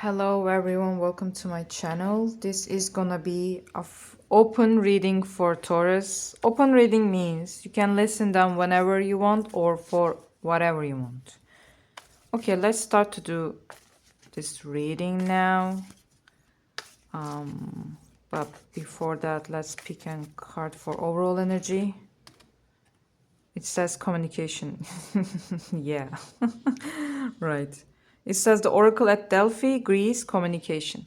Hello everyone, welcome to my channel. This is gonna be a open reading for Taurus. Open reading means you can listen them whenever you want or for whatever you want. Okay, let's start to do this reading now. But before that, let's pick a card for overall energy. It says communication. Yeah, right. It says the Oracle at Delphi, Greece, communication.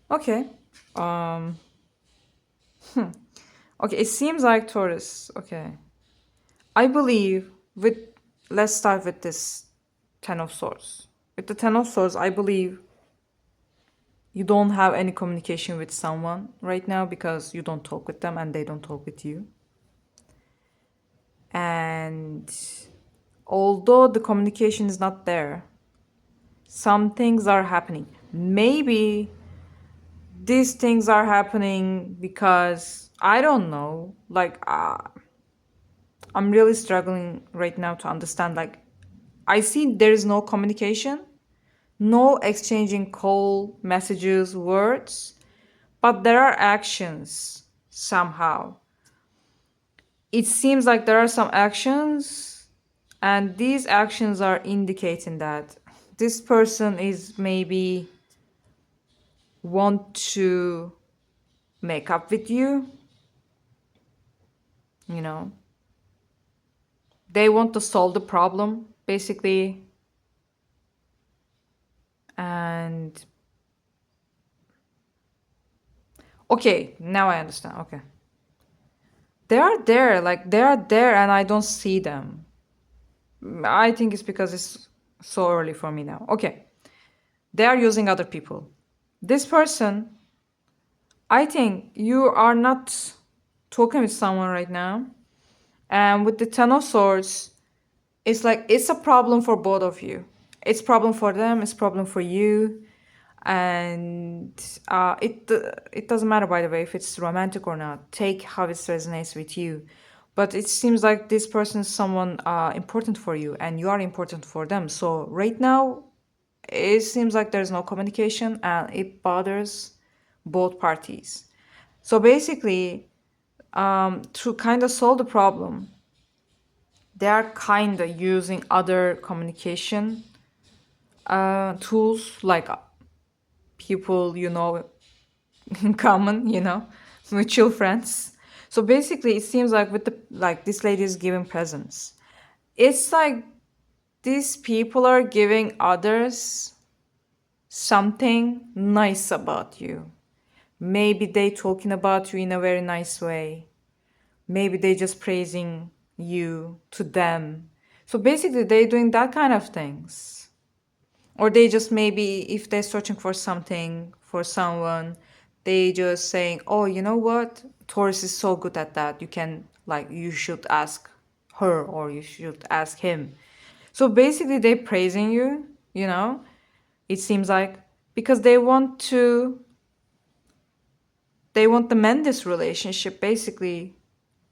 Okay. Um, okay, it seems like Taurus. Okay. I believe with, let's start with this Ten of Swords. With the Ten of Swords, I believe you don't have any communication with someone right now because you don't talk with them and they don't talk with you. And although the communication is not there, some things are happening. Maybe these things are happening because I don't know, like I'm really struggling right now to understand. Like, I see there is no communication, no exchanging call, messages, words, but there are actions somehow. It seems like there are some actions, and these actions are indicating that this person is maybe want to make up with you, you know. They want to solve the problem, basically. And okay, now I understand. Okay. They are there, like they are there and I don't see them. I think it's because it's so early for me now. Okay. They are using other people. This person, I think you are not talking with someone right now. And with the Ten of Swords, it's like it's a problem for both of you. It's problem for them, it's problem for you. And it doesn't matter, by the way, if it's romantic or not. Take how it resonates with you. But it seems like this person is someone important for you and you are important for them. So right now it seems like there's no communication and it bothers both parties. So basically, to kind of solve the problem, they are kind of using other communication tools, like people in common, mutual friends. So basically it seems like with the like this lady is giving presents. It's like these people are giving others something nice about you. Maybe they talking about you in a very nice way. Maybe they just praising you to them. So basically they're doing that kind of things. Or they just, maybe if they're searching for something for someone, they just saying, oh, you know what, Taurus is so good at that, you should ask her or you should ask him. So basically they're praising you, it seems like, because they want to mend this relationship, basically.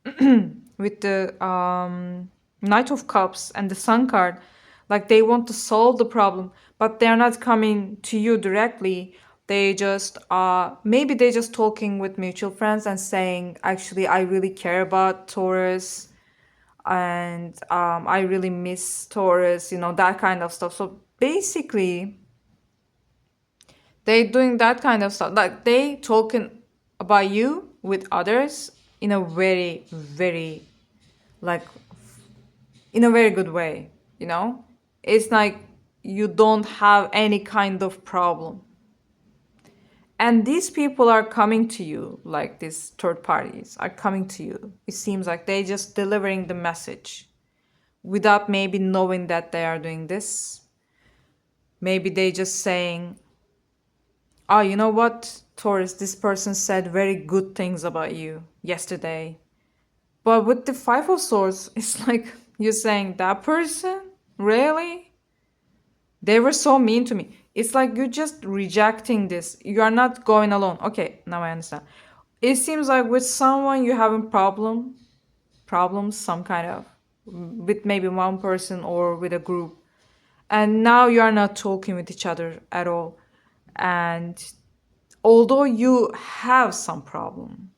With the Knight of Cups and the Sun card, like they want to solve the problem, but they're not coming to you directly. They just maybe they just talking with mutual friends and saying, actually, I really care about Taurus, and I really miss Taurus, that kind of stuff. So basically they doing that kind of stuff, like they talking about you with others in a very, very, like, in a very good way. It's like you don't have any kind of problem, and these people are coming to you, like these third parties are coming to you. It seems like they just delivering the message without maybe knowing that they are doing this. Maybe they just saying, oh, you know what, Taurus, this person said very good things about you yesterday. But with the Five of Swords, it's like you're saying, that person? Really? They were so mean to me. It's like you're just rejecting this. You are not going alone. Okay, now I understand. It seems like with someone you having problems, some kind of, with maybe one person or with a group. And now you are not talking with each other at all. And although you have some problem,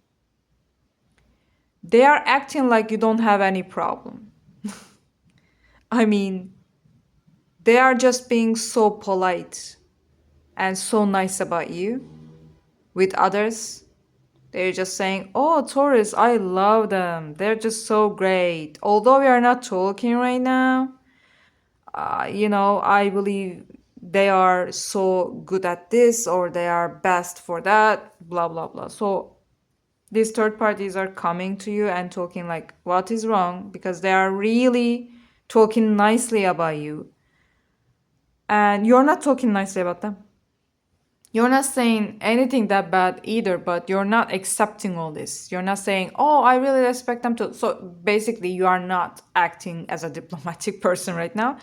they are acting like you don't have any problem. I mean, they are just being so polite and so nice about you with others. They're just saying, oh, Taurus, I love them. They're just so great. Although we are not talking right now, I believe they are so good at this or they are best for that, blah, blah, blah. So these third parties are coming to you and talking like, what is wrong? Because they are really talking nicely about you. And you're not talking nicely about them. You're not saying anything that bad either, but you're not accepting all this. You're not saying, oh, I really respect them too. So basically, you are not acting as a diplomatic person right now.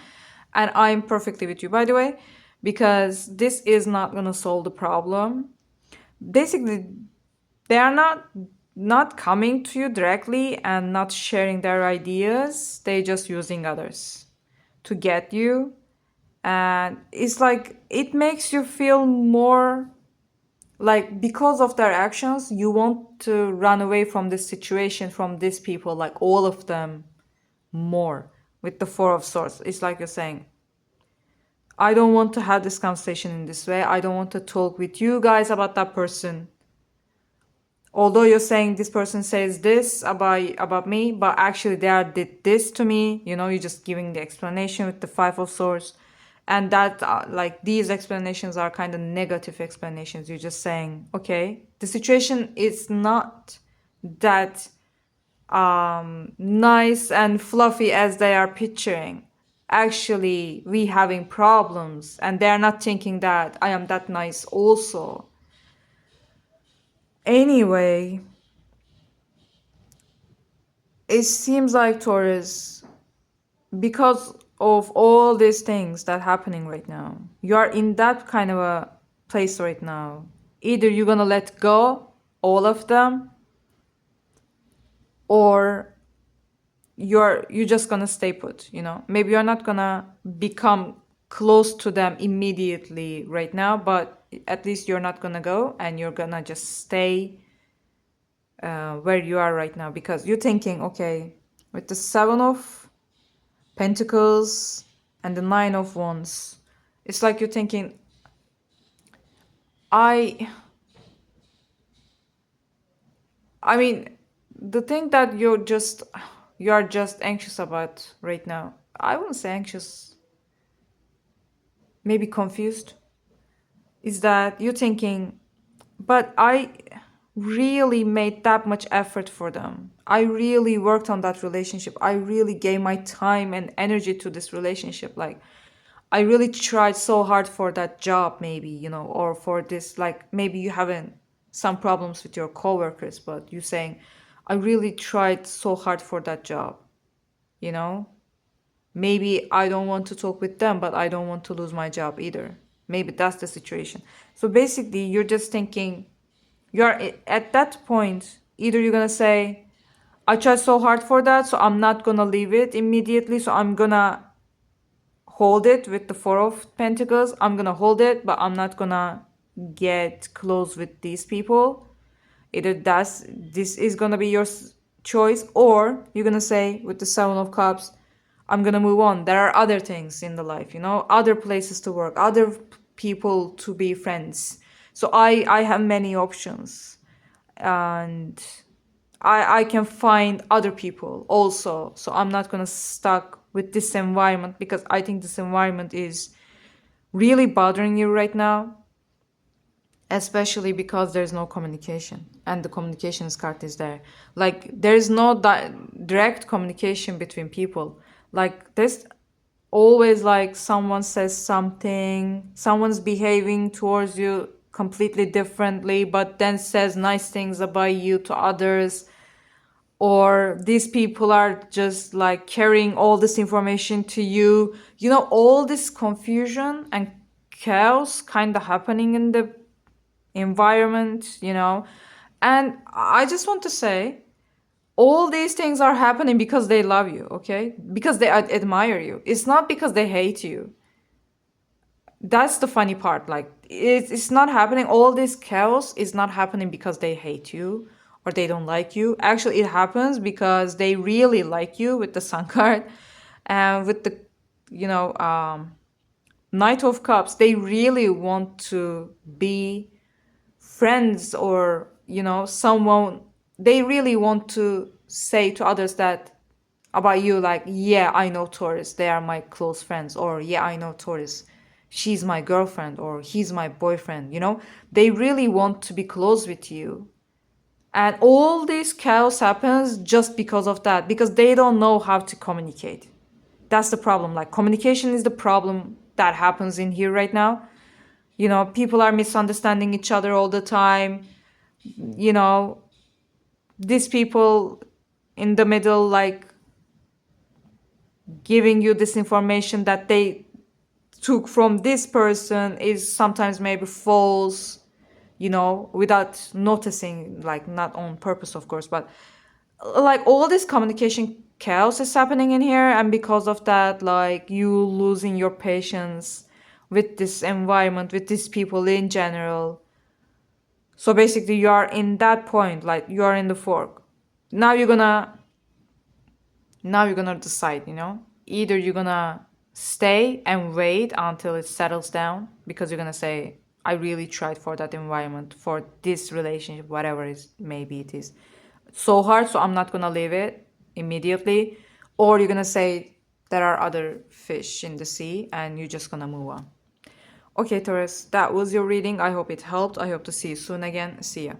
And I'm perfectly with you, by the way, because this is not going to solve the problem. Basically, they are not coming to you directly and not sharing their ideas. They're just using others to get you. And it's like, it makes you feel more like, because of their actions, you want to run away from this situation, from these people, like all of them, more with the Four of Swords. It's like you're saying, I don't want to have this conversation in this way. I don't want to talk with you guys about that person. Although you're saying this person says this about me, but actually they did this to me. You're just giving the explanation with the Five of Swords. And that, like, these explanations are kind of negative explanations. You're just saying, okay, the situation is not that nice and fluffy as they are picturing. Actually, we having problems, and they're not thinking that I am that nice also. Anyway, it seems like, Taurus, because of all these things that happening right now, you are in that kind of a place right now. Either you're gonna let go all of them, or you're just gonna stay put. Maybe you're not gonna become close to them immediately right now, but at least you're not gonna go, and you're gonna just stay where you are right now, because you're thinking, okay, with the Seven of Pentacles and the Nine of Wands, it's like you're thinking, I mean, the thing that you are just anxious about right now, I wouldn't say anxious, maybe confused, is that you're thinking, but I really made that much effort for them. I really worked on that relationship. I really gave my time and energy to this relationship. Like, I really tried so hard for that job, maybe, or for this, like, maybe you haven't some problems with your coworkers, but you're saying, I really tried so hard for that job, you know? Maybe I don't want to talk with them, but I don't want to lose my job either. Maybe that's the situation. So basically, you're just thinking, you're at that point, either you're gonna say, I tried so hard for that, so I'm not gonna leave it immediately, so I'm gonna hold it with the Four of Pentacles. I'm gonna hold it, but I'm not gonna get close with these people. Either this is gonna be your choice, or you're gonna say with the Seven of Cups, I'm gonna move on. There are other things in the life, other places to work, other people to be friends. So I have many options, and I can find other people also. So I'm not gonna stuck with this environment, because I think this environment is really bothering you right now, especially because there's no communication, and the communications card is there. Like, there's no direct communication between people. Like, there's always, like, someone says something, someone's behaving towards you completely differently, but then says nice things about you to others. Or these people are just like carrying all this information to you. All this confusion and chaos kind of happening in the environment, And I just want to say, all these things are happening because they love you, okay? Because they admire you. It's not because they hate you. That's the funny part. Like it's not happening. All this chaos is not happening because they hate you or they don't like you. Actually, it happens because they really like you with the sun card, and with the, you know, Knight of Cups. They really want to be friends, or someone. They really want to say to others that about you, like, yeah, I know Taurus, they are my close friends, or yeah, I know Taurus, she's my girlfriend, or he's my boyfriend. They really want to be close with you, and all this chaos happens just because of that, because they don't know how to communicate. That's the problem. Like, communication is the problem that happens in here right now. People are misunderstanding each other all the time. you know these people in the middle, like, giving you this information that they took from this person is sometimes maybe false, without noticing, like, not on purpose, of course, but like all this communication chaos is happening in here, and because of that, like, you losing your patience with this environment, with these people in general. So basically you are in that point, like you are in the fork. Now you're gonna decide, either you're gonna stay and wait until it settles down, because you're gonna say, I really tried for that environment, for this relationship, whatever it is, maybe it is so hard, so I'm not gonna leave it immediately. Or you're gonna say, there are other fish in the sea, and you're just gonna move on. Okay, Taurus, that was your reading. I hope it helped. I hope to see you soon again. See ya.